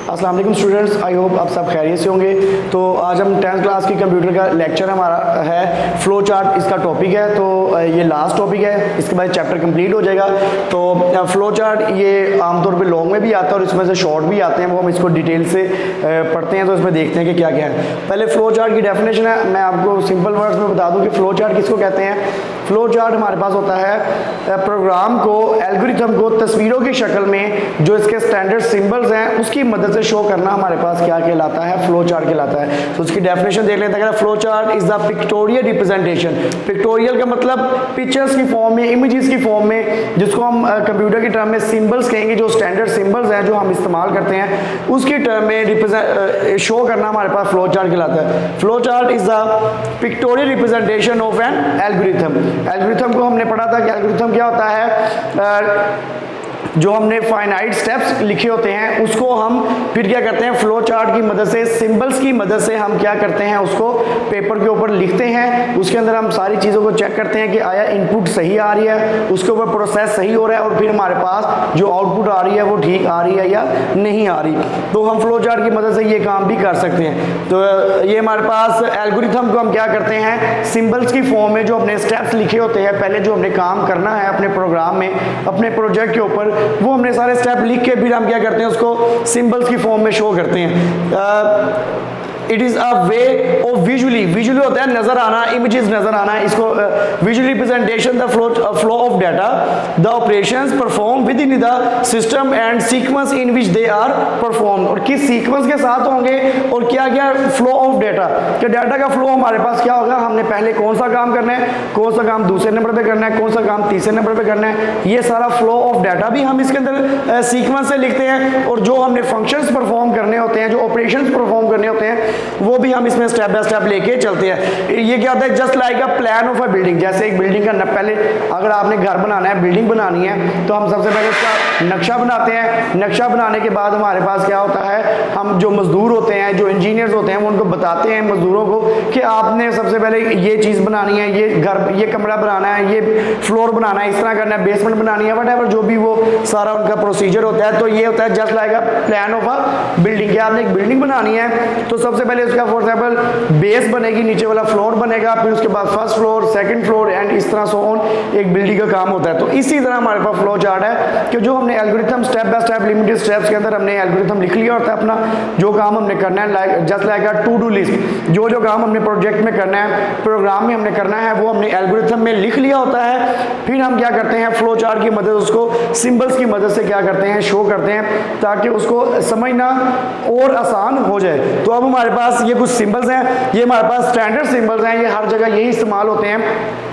अस्सलाम वालेकुम students, I hope आप सब खैरियत से होंगे। तो आज हम 10th क्लास की कंप्यूटर का लेक्चर हमारा है, फ्लो चार्ट इसका टॉपिक है। तो ये लास्ट टॉपिक है, इसके बाद चैप्टर कंप्लीट हो जाएगा। तो फ्लो चार्ट ये आमतौर पे लॉन्ग में भी आता है और इसमें से शॉर्ट भी आते हैं, वो हम इसको डिटेल से पढ़ते हैं। तो इसमें देखते हैं कि क्या क्या है। पहले फ्लो चार्ट की डेफिनेशन है, मैं आपको सिंपल वर्ड्स में बता दूं कि फ्लो चार्ट किसको कहते हैं। फ्लो चार्ट हमारे पास होता है प्रोग्राम को, एल्गोरिथम को तस्वीरों की शक्ल में जो इसके स्टैंडर्ड सिंबल्स हैं उसकी मदद से शो करना हमारे पास क्या कहलाता है, फ्लो चार्ट कहलाता है। तो उसकी डेफिनेशन देख लेते हैं। Flow chart is the pictorial representation. Pictorial का मतलब पिक्चर्स की फॉर्म में, इमेजेस की फॉर्म में, जिसको हम कंप्यूटर की टर्म में सिंबल्स कहेंगे, जो स्टैंडर्ड सिंबल्स हैं जो हम इस्तेमाल करते हैं, उसकी टर्म में रिप्रेजेंट शो करना हमारे पास फ्लो चार्ट कहलाता है। Flow chart is the pictorial representation of an algorithm. Algorithm को हमने पढ़ा था कि एल्गोरिथम क्या होता है, जो हमने फाइनाइट स्टेप्स लिखे होते हैं उसको हम फिर क्या करते हैं, फ्लो चार्ट की मदद से, सिंबल्स की मदद से हम क्या करते हैं, उसको पेपर के ऊपर लिखते हैं। उसके अंदर हम सारी चीज़ों को चेक करते हैं कि आया इनपुट सही आ रही है, उसके ऊपर प्रोसेस सही हो रहा है, और फिर हमारे पास जो आउटपुट आ रही है वो ठीक आ रही है या नहीं आ रही। तो हम फ्लो चार्ट की मदद से ये काम भी कर सकते हैं। तो ये हमारे पास एल्गोरिथम को हम क्या करते हैं, सिंबल्स की फॉर्म में जो अपने स्टेप्स लिखे होते हैं, पहले जो हमने काम करना है अपने प्रोग्राम में, अपने प्रोजेक्ट के ऊपर, वो हमने सारे स्टेप लिख के फिर हम क्या करते हैं, उसको सिंबल्स की फॉर्म में शो करते हैं। It is a way of visually होता है नजर आना, इमेजेस नजर आना, इसको visual representation the flow of data, the operations perform within the system and sequence in which they are perform. और किस सीक्वेंस के साथ होंगे और क्या क्या फ्लो ऑफ डाटा, कि डाटा का फ्लो हमारे पास क्या होगा, हमने पहले कौन सा काम करना है, कौन सा काम दूसरे नंबर पे करना है, कौन सा काम तीसरे नंबर पे करना है, ये सारा फ्लो ऑफ डाटा भी हम इसके अंदर सीक्वेंस से लिखते हैं। और जो हमने फंक्शंस परफॉर्म करने होते हैं, जो ऑपरेशंस परफॉर्म करने होते हैं, वो भी हम इसमें स्टेप बाय स्टेप लेके चलते हैं। ये क्या होता है, just like a plan of a building. जैसे एक बिल्डिंग का पहले अगर आपने घर बनाना है, बिल्डिंग बनानी है, तो हम सबसे पहले उसका नक्शा बनाते हैं। नक्शा बनाने के बाद हमारे पास क्या होता है, हम जो मजदूर होते हैं, जो इंजीनियर्स होते हैं, वो उनको बताते हैं मजदूरों को कि आपने सबसे पहले ये चीज़ बनानी है, ये घर, ये कमरा बनाना है, ये फ्लोर बनाना है, इस तरह करना है, बेसमेंट बनानी है, वट जो भी वो सारा उनका प्रोसीजर होता है। तो ये होता है just like a plan of a building. क्या आपने एक बिल्डिंग बनानी है तो सबसे पहले उसका फॉर एग्जाम्पल बेस बनेगी, नीचे वाला फ्लोर बनेगा, फिर उसके बाद first floor, second floor and इस तरह सो ऑन एक बिल्डिंग का काम होता है। तो इसी तरह हमारे पास फ्लो चार्ट है कि जो हमने algorithm step by step limited steps के अंदर हमने एल्गोरिथम लिख लिया होता है अपना, जो काम हमने करना है, like just like a to do list. जो जो काम हमने प्रोजेक्ट में करना है, प्रोग्राम में हमने करना है, वो हमने एल्गोरिथम में लिख लिया होता है। फिर हम क्या करते हैं, फ्लो चार्ट की मदद उसको सिंबल्स की मदद से क्या करते हैं, शो करते हैं, ताकि उसको समझना और आसान हो जाए। तो अब हमारे पास ये कुछ सिंबल्स हैं, ये हमारे पास स्टैंडर्ड सिंबल्स हैं, ये हर जगह यही इस्तेमाल होते हैं।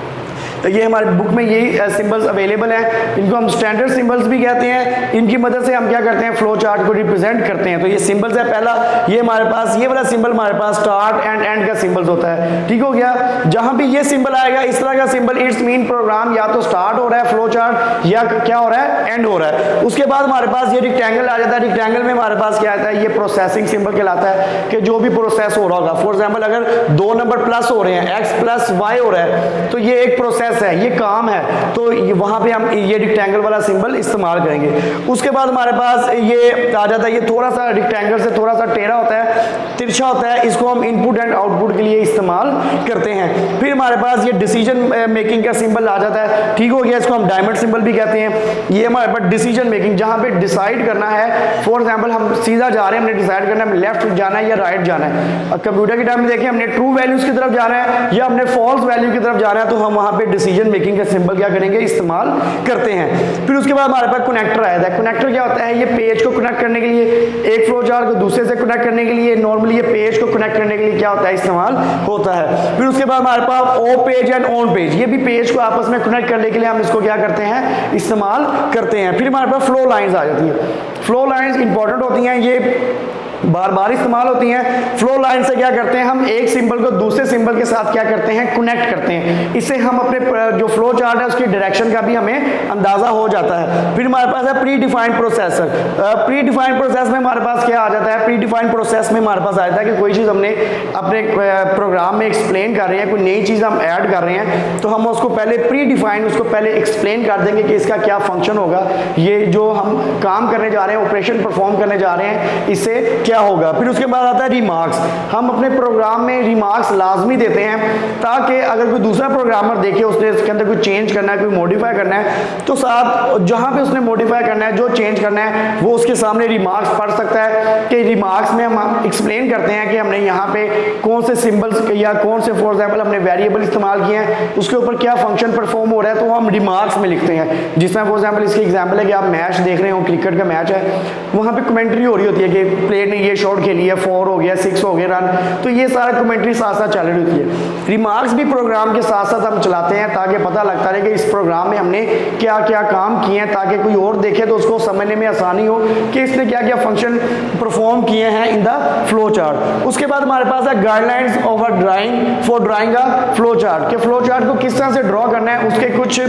ये हमारे बुक में यही सिंबल्स अवेलेबल हैं, इनको हम स्टैंडर्ड सिंबल्स भी कहते हैं। इनकी मदद से हम क्या करते हैं, फ्लो चार्ट को रिप्रेजेंट करते हैं। तो ये सिंबल्स है, पहला ये हमारे पास, ये वाला सिंबल हमारे पास स्टार्ट एंड एंड का सिंबल्स होता है, ठीक हो गया। जहां भी ये सिंबल आएगा, इस तरह का सिंबल, इट्स मीन प्रोग्राम या तो स्टार्ट हो रहा है फ्लो चार्ट, या क्या हो रहा है, एंड हो रहा है। उसके बाद हमारे पास ये रिक्टेंगल आ जाता है। रिक्टेंगल में हमारे पास क्या आता है, ये प्रोसेसिंग सिंबल कहलाता है, कि जो भी प्रोसेस हो रहा होगा। फॉर एग्जाम्पल अगर 2 नंबर प्लस हो रहे हैं, x प्लस y हो रहा है, तो ये एक प्रोसेस है, ये काम है। तो वहां पे हम ये रिक्टेंगल वाला सिंबल इस्तेमाल करेंगे। उसके बाद हमारे पास ये आ जाता है, ये थोड़ा सा रिक्टेंगल से थोड़ा सा टेढ़ा होता है, तिरछा होता है, इसको हम इनपुट एंड आउटपुट के लिए इस्तेमाल करते हैं। फिर हमारे पास ये डिसीजन मेकिंग का सिंबल आ जाता है, ठीक हो गया, इसको हम डायमंड सिंबल भी कहते हैं। ये हमारे पास डिसीजन मेकिंग, जहां पे डिसाइड करना है, फॉर एग्जाम्पल हम सीधा जा रहे हैं, हमने डिसाइड करना है हमें लेफ्ट जाना है या राइट जाना है। कंप्यूटर के टाइम में देखें, हमने ट्रू वैल्यूज की तरफ जाना है या हमने फॉल्स वैल्यू की तरफ जाना है, तो हम वहां पे डिसीजन मेकिंग का सिंबल क्या करेंगे, इस्तेमाल करते हैं। फिर उसके बाद हमारे पास कनेक्टर आया था। कनेक्टर क्या होता है, ये पेज को कनेक्ट करने के लिए, एक फ्लो चार्ट को दूसरे से कनेक्ट करने के लिए, नॉर्मली ये पेज को कनेक्ट करने के लिए क्या होता है, इस्तेमाल होता है। फिर उसके बाद हमारे पास ओ पेज एंड ऑन पेज, ये भी पेज को आपस में कनेक्ट करने के लिए हम इसको क्या करते हैं, इस्तेमाल करते हैं। फिर हमारे पास फ्लो लाइंस आ जाती है। फ्लो लाइंस इंपॉर्टेंट होती हैं, ये बार बार इस्तेमाल होती हैं। फ्लो लाइन से क्या करते हैं, हम एक सिंबल को दूसरे सिंबल के साथ क्या करते हैं, कनेक्ट करते हैं। इससे हम अपने जो फ्लो चार्ट है उसकी डायरेक्शन का भी हमें अंदाजा हो जाता है। फिर हमारे पास है pre defined process. Pre defined process में हमारे पास क्या आ जाता है, प्री डिफाइंड प्रोसेस में हमारे पास आ जाता है कि कोई चीज़ हमने अपने प्रोग्राम में एक्सप्लेन कर रहे हैं, कोई नई चीज़ हम ऐड कर रहे हैं, तो हम उसको पहले प्री डिफाइंड, उसको पहले एक्सप्लेन कर देंगे कि इसका क्या फंक्शन होगा, ये जो हम काम करने जा रहे हैं, ऑपरेशन परफॉर्म करने जा रहे हैं, इससे क्या होगा। फिर उसके बाद आता है रिमार्क्स। हम अपने प्रोग्राम में रिमार्क्स लाजमी देते हैं ताकि अगर कोई दूसरा प्रोग्रामर देखे उसने इसके अंदर कोई चेंज करना है, कोई मॉडिफाई करना है, तो साथ जहां पे उसने मॉडिफाई करना है, जो चेंज करना है, वो उसके सामने रिमार्क्स पढ़ सकता है कि रिमार्क्स में हम एक्सप्लेन करते हैं कि हमने यहाँ पे कौन से सिंबल्स या कौन से फॉर एग्जाम्पल हमने वेरिएबल इस्तेमाल किए हैं, उसके ऊपर क्या फंक्शन परफॉर्म हो रहा है, तो हम रिमार्क्स में लिखते हैं। जिसमें फॉर एग्जाम्पल इसकी एग्जाम्पल है कि आप मैच देख रहे हो, क्रिकेट का मैच है, वहाँ पे कमेंट्री हो रही होती है कि प्लेयर ने ये शॉट खेली है, 4 हो गया, 6 हो गया रन, तो ये सारा कमेंट्री साथ साथ चल रही होती है। रिमार्क्स भी प्रोग्राम के साथ साथ हम चलाते हैं ताकि पता लगता रहे कि इस प्रोग्राम में हमने क्या क्या काम किए हैं, ताकि कोई और देखे तो उसको समझने में आसानी हो कि इसने क्या क्या फंक्शन परफॉर्म किए हैं इन द फ्लो चार्ट। उसके बाद हमारे पास है guidelines of a drawing for drawing a flow chart, कि फ्लो चार्ट को किस तरह से ड्रॉ करना है, उसके कुछ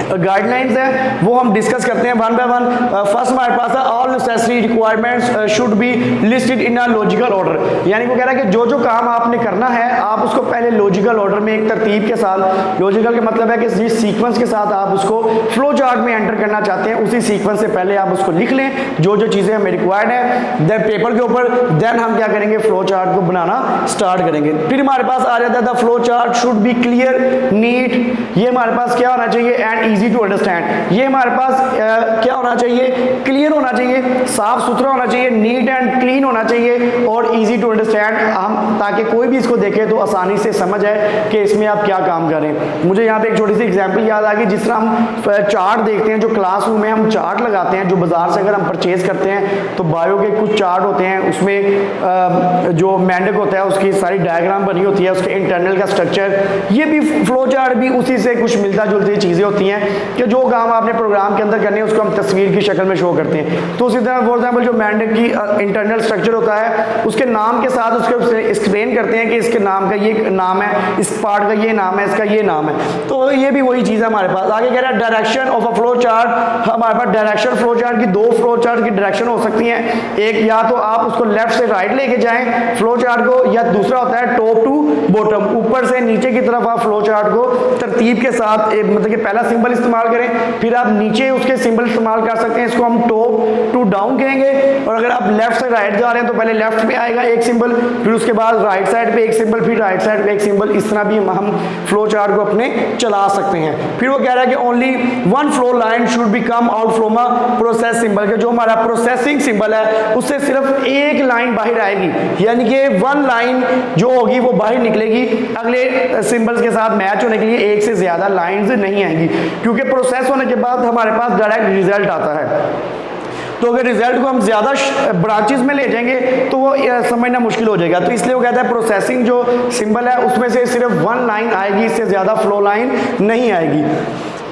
गाइडलाइंस है वो हम डिस्कस करते हैं वन बाय वन। फर्स्ट हमारे पास है all necessary requirements should be listed in a logical order, यानी वो कह रहा है कि जो जो काम आपने करना है आप उसको पहले लॉजिकल ऑर्डर में एक तरतीब के साथ, लॉजिकल का मतलब है कि जिस सीक्वेंस के साथ आप उसको फ्लो चार्ट में एंटर करना चाहते हैं उसी सीक्वेंस से पहले आप उसको लिख लें जो जो चीज़ें हमें रिक्वायर्ड है, देन पेपर के ऊपर, देन हम क्या करेंगे, फ्लो चार्ट को बनाना स्टार्ट करेंगे। फिर हमारे पास आ जाता है the flow chart should be clear, neat, ये हमारे पास क्या होना चाहिए, एंड इजी टू अंडरस्टैंड, ये हमारे पास क्या होना चाहिए, क्लियर होना चाहिए, साफ सुथरा होना चाहिए, नीट एंड क्लीन होना चाहिए और इजी टू अंडरस्टैंड, हम ताकि कोई भी इसको देखे तो आसानी से समझ आए कि इसमें आप क्या काम कर रहे हैं। मुझे यहाँ पे एक छोटी सी एग्जांपल याद आ गई, जिस तरह हम चार्ट देखते हैं, जो क्लासरूम में हम चार्ट लगाते हैं, जो बाजार से अगर हम परचेज करते हैं तो बायो के कुछ चार्ट होते हैं, उसमें जो मेंढक होता है उसकी सारी डायग्राम बनी होती है, उसके इंटरनल का स्ट्रक्चर, ये भी फ्लो चार्ट भी उसी से कुछ मिलता जुलती चीज़ें होती हैं कि जो काम आपने प्रोग्राम के अंदर करने हैं उसको हम तस्वीर की शक्ल में शो करते हैं। तो उसी तरह फॉर एग्जाम्पल जो मेंढक की इंटरनल स्ट्रक्चर होता है उसके नाम के साथ उसके एक्सप्लेन करते हैं कि इसके नाम का ये नाम है, इस पार्ट का ये नाम है, इसका ये नाम है, तो ये भी वही चीज़ है हमारे पास। आगे कह रहा है direction of a flow chart, हमारे पास डायरेक्शन फ्लो चार्ट की दो फ्लो चार्ट की डायरेक्शन हो सकती हैं, एक या तो आप उसको लेफ्ट से राइट लेके जाएं फ्लो चार्ट को, या दूसरा होता है टॉप टू बॉटम, ऊपर से नीचे की तरफ आप फ्लो चार्ट को तरतीब के साथ मतलब कि पहला सिंबल इस्तेमाल करें, फिर आप नीचे उसके सिंबल इस्तेमाल कर सकते हैं, इसको हम टॉप टू डाउन कहेंगे। और अगर आप लेफ्ट से राइट जा रहे हैं तो पहले लेफ्ट पे आएगा एक सिंबल, फिर उसके बाद राइट साइड पे एक सिंबल, फिर राइट साइड पे एक सिंबल, इस तरह भी हम फ्लो चार्ट को अपने चला सकते हैं। फिर वो कह रहा है कि only one flow line should be come out from a process symbol, के जो हमारा प्रोसेसिंग सिंबल है उससे सिर्फ एक लाइन बाहर आएगी, यानी कि वन लाइन जो होगी वो बाहर निकलेगी, अगले सिंबल्स के साथ मैच होने के लिए एक से ज्यादा लाइंस नहीं आएंगी, क्योंकि प्रोसेस होने के बाद हमारे पास डायरेक्ट रिजल्ट आता है। तो अगर रिजल्ट को हम ज़्यादा ब्रांचेस में ले जाएंगे तो वो समझना मुश्किल हो जाएगा, तो इसलिए वो कहता है प्रोसेसिंग जो सिंबल है उसमें से सिर्फ वन लाइन आएगी, इससे ज़्यादा फ्लो लाइन नहीं आएगी।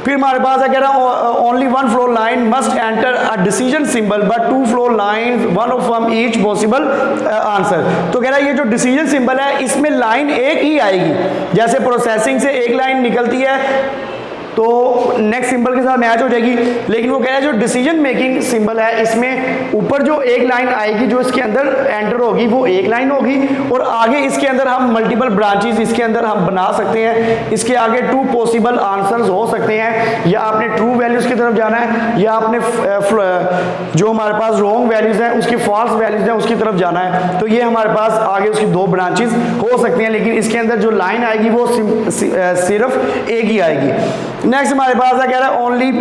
फिर हमारे पास है कह रहा only one flow line must enter a decision symbol but two flow line one of from each possible answer. तो कह रहा है ये जो डिसीजन सिंबल है इसमें लाइन एक ही आएगी, जैसे प्रोसेसिंग से एक लाइन निकलती है तो नेक्स्ट सिंबल के साथ मैच हो जाएगी, लेकिन वो कह रहा है जो डिसीजन मेकिंग सिंबल है इसमें ऊपर जो एक लाइन आएगी जो इसके अंदर एंटर होगी वो एक लाइन होगी, और आगे इसके अंदर हम मल्टीपल ब्रांचेस इसके अंदर हम बना सकते हैं, इसके आगे टू पॉसिबल आंसर्स हो सकते हैं, या आपने ट्रू वैल्यूज की तरफ जाना है या आपने जो हमारे पास रॉन्ग वैल्यूज हैं उसकी फॉल्स वैल्यूज हैं उसकी तरफ जाना है, तो ये हमारे पास आगे उसकी दो ब्रांचेस हो सकती हैं, लेकिन इसके अंदर जो लाइन आएगी वो सिर्फ एक ही आएगी। नेक्स्ट हमारे पास है कह रहा है only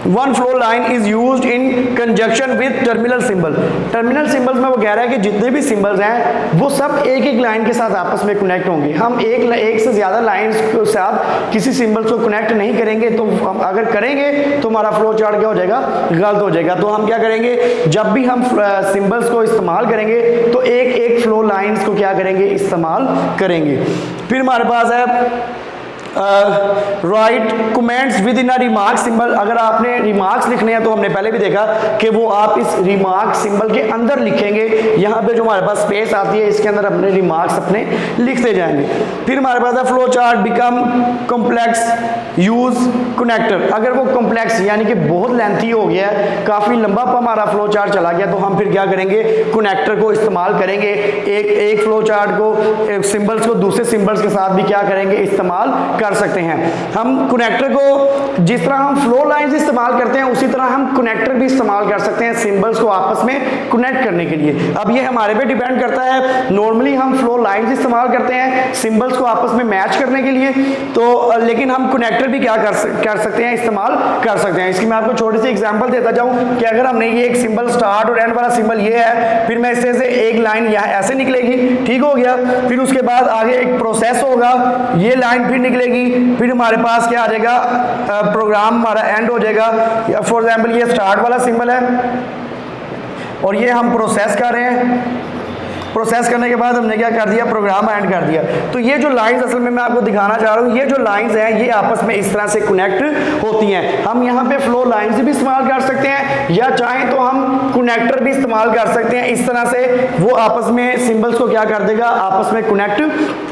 one flow line is used in conjunction with terminal symbol. Terminal symbols में वो कह रहा है कि जितने भी सिंबल्स हैं वो सब एक एक लाइन के साथ आपस में कनेक्ट होंगे, हम एक से ज़्यादा लाइंस के साथ किसी सिंबल्स को कनेक्ट नहीं करेंगे, तो हम अगर करेंगे तो हमारा फ्लो चार्ट क्या हो जाएगा, गलत हो जाएगा। तो हम क्या करेंगे, जब भी हम सिंबल्स को इस्तेमाल करेंगे तो एक एक फ्लो लाइन्स को क्या करेंगे, इस्तेमाल करेंगे। फिर हमारे पास है right comments with in a remark symbol. अगर आपने रिमार्क्स लिखने हैं तो हमने पहले भी देखा कि वो आप इस रिमार्क सिंबल के अंदर लिखेंगे। यहाँ पे जो हमारे पास स्पेस आती है इसके अंदर अपने रिमार्क्स अपने लिखते जाएंगे। फिर हमारे पास है flow chart become complex use connector. अगर वो कॉम्प्लेक्स यानी कि बहुत लेंथी हो गया है, काफ़ी लंबा हमारा फ्लो चार्ट चला गया, तो हम फिर क्या करेंगे, कनेक्टर को इस्तेमाल करेंगे। एक फ्लो चार्ट को सिंबल्स को दूसरे सिंबल्स के साथ भी क्या करेंगे, इस्तेमाल कर सकते हैं। हम कनेक्टर को जिस तरह हम फ्लो लाइंस इस्तेमाल करते हैं उसी तरह हम कनेक्टर भी इस्तेमाल कर सकते हैं सिंबल्स को आपस में कनेक्ट करने के लिए। अब ये हमारे पे डिपेंड करता है। नॉर्मली हम फ्लो लाइंस इस्तेमाल करते हैं सिंबल्स को आपस में मैच करने के लिए, तो लेकिन हम कनेक्टर भी क्या कर सकते हैं, इस्तेमाल कर सकते हैं। इसकी मैं आपको छोटी सी एग्जांपल देता जाऊं कि अगर हमने ये एक सिंबल स्टार्ट और एंड वाला सिंबल ये है, फिर मैं इससे से एक लाइन यहाँ ऐसे निकलेगी, ठीक हो गया। फिर उसके बाद आगे एक प्रोसेस होगा, ये लाइन फिर निकलेगी, फिर हमारे पास क्या आ जाएगा, प्रोग्राम हमारा एंड हो जाएगा। फॉर एग्जाम्पल ये स्टार्ट वाला सिंबल है और ये हम प्रोसेस कर रहे हैं। प्रोसेस करने के बाद हमने क्या कर दिया, प्रोग्राम एंड कर दिया। तो ये जो लाइंस असल में मैं आपको दिखाना चाह रहा हूँ, ये जो लाइंस हैं ये आपस में इस तरह से कनेक्ट होती हैं। हम यहाँ पे फ्लो लाइंस भी इस्तेमाल कर सकते हैं या चाहें तो हम कनेक्टर भी इस्तेमाल कर सकते हैं। इस तरह से वो आपस में सिंबल्स को क्या कर देगा, आपस में कनेक्ट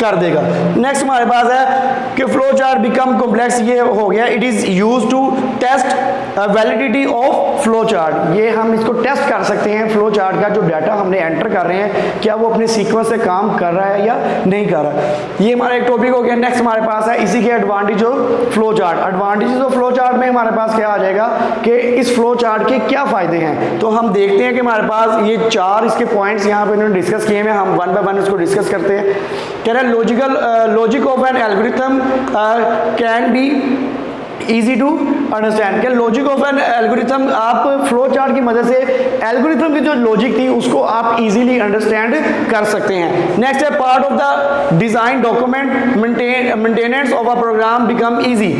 कर देगा। नेक्स्ट हमारे पास है कि फ्लो चार्ट बिकम कॉम्प्लेक्स। ये हो गया, it is use to test validity of flow chart. ये हम इसको टेस्ट कर सकते हैं, फ्लो चार्ट का जो डाटा हमने एंटर कर रहे हैं क्या वो अपने सीक्वेंस से काम कर रहा है या नहीं कर रहा है। ये हमारा एक टॉपिक हो गया। नेक्स्ट हमारे पास है इसी के advantage of flow chart. Advantages of flow chart में हमारे पास क्या आ जाएगा कि इस फ्लो चार्ट के क्या फायदे हैं। तो हम देखते हैं कि हमारे पास ये चार इसके पॉइंट्स यहाँ पे इन्होंने डिस्कस किए हैं। हम वन बाय वन इसको डिस्कस करते हैं। कह रहे हैं logic of an algorithm can be easy to understand. क्या लॉजिक ऑफ एन एल्गोरिथम, आप फ्लो चार्ट की मदद से एल्गोरिथम की जो लॉजिक थी उसको आप इजीली अंडरस्टैंड कर सकते हैं। नेक्स्ट है part of the design document maintenance of a program become easy.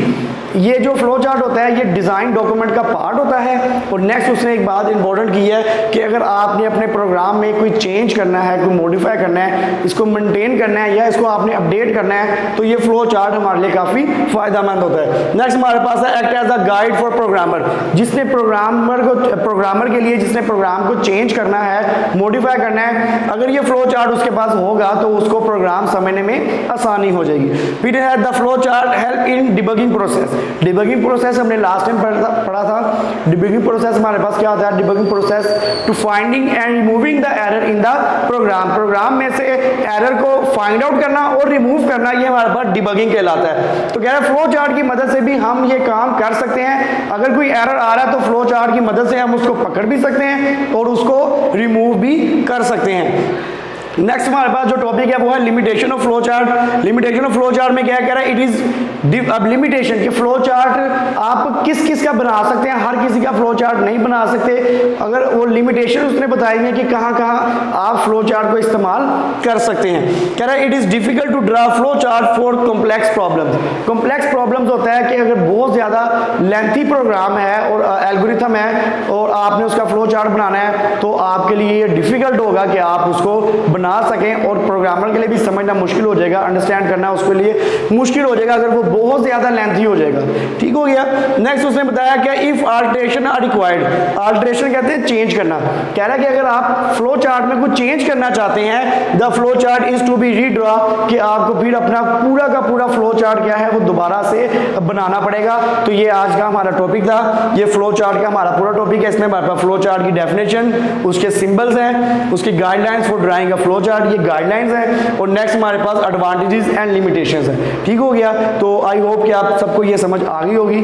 ये जो फ्लो चार्ट होता है ये डिज़ाइन डॉक्यूमेंट का पार्ट होता है। और नेक्स्ट उसने एक बात इंपॉर्टेंट की है कि अगर आपने अपने प्रोग्राम में कोई चेंज करना है, कोई मॉडिफाई करना है, इसको मेंटेन करना है या इसको आपने अपडेट करना है, तो ये फ्लो चार्ट हमारे लिए काफ़ी फायदेमंद होता है। नेक्स्ट हमारे पास है act as a guide for programmer. जिसने प्रोग्रामर के लिए जिसने प्रोग्राम को चेंज करना है, मॉडिफाई करना है, अगर ये फ्लो चार्ट उसके पास होगा तो उसको प्रोग्राम समझने में आसानी हो जाएगी। फिर है the flow chart help in debugging process. Debugging process हमने लास्ट टाइम पढ़ा था। डिबगिंग प्रोसेस हमारे पास क्या होता है, debugging process to finding and removing the error in the program. Program में से एरर को फाइंड आउट करना और रिमूव करना, ये हमारे पास डिबगिंग कहलाता है। तो कह रहे हैं फ्लो चार्ट की मदद से भी हम ये काम कर सकते हैं। अगर कोई एरर आ रहा है तो फ्लो चार्ट की मदद से हम उसको पकड़ भी सकते हैं और उसको रिमूव भी कर सकते हैं। नेक्स्ट हमारे पास जो टॉपिक है वो है limitation of flow chart. Limitation of flow chart में क्या कह रहा है, इट इज अब लिमिटेशन कि फ्लो चार्ट आप किस किस का बना सकते हैं, हर किसी का फ्लो चार्ट नहीं बना सकते। अगर वो लिमिटेशन उसने बताई है कि कहाँ कहाँ आप फ्लो चार्ट को इस्तेमाल कर सकते हैं। कह रहा है it is difficult to draw flow chart for complex problems. Complex problems होता है कि अगर बहुत ज़्यादा लेंथी प्रोग्राम है और एल्गोरिथम है और आपने उसका फ्लो चार्ट बनाना है तो आपके लिए ये डिफिकल्ट होगा कि आप उसको बना सकें और प्रोग्रामर के लिए भी समझना मुश्किल हो जाएगा, अंडरस्टैंड करना उसके लिए मुश्किल हो जाएगा अगर वो बहुत ज्यादा लेंथी हो जाएगा। ठीक हो गया। नेक्स्ट उसने बताया कि if alteration are required. Alteration कहते हैं चेंज करना। कह रहा है कि अगर आप फ्लो चार्ट में कुछ चेंज करना चाहते हैं, the flow chart is to be redraw, कि आपको फिर अपना पूरा का पूरा फ्लो चार्ट क्या है वो दोबारा से बनाना पड़ेगा। तो ये आज का हमारा टॉपिक था। ये फ्लो चार्ट का हमारा पूरा टॉपिक है। इसमें हमारे पास फ्लो चार्ट की डेफिनेशन, उसके सिंबल्स हैं, उसकी guidelines for drawing a flow chart, ये गाइडलाइंस हैं, और नेक्स्ट हमारे पास एडवांटेजेस एंड लिमिटेशंस हैं। ठीक हो गया। तो आई होप कि आप सबको ये समझ आ गई होगी।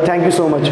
Thank you so much.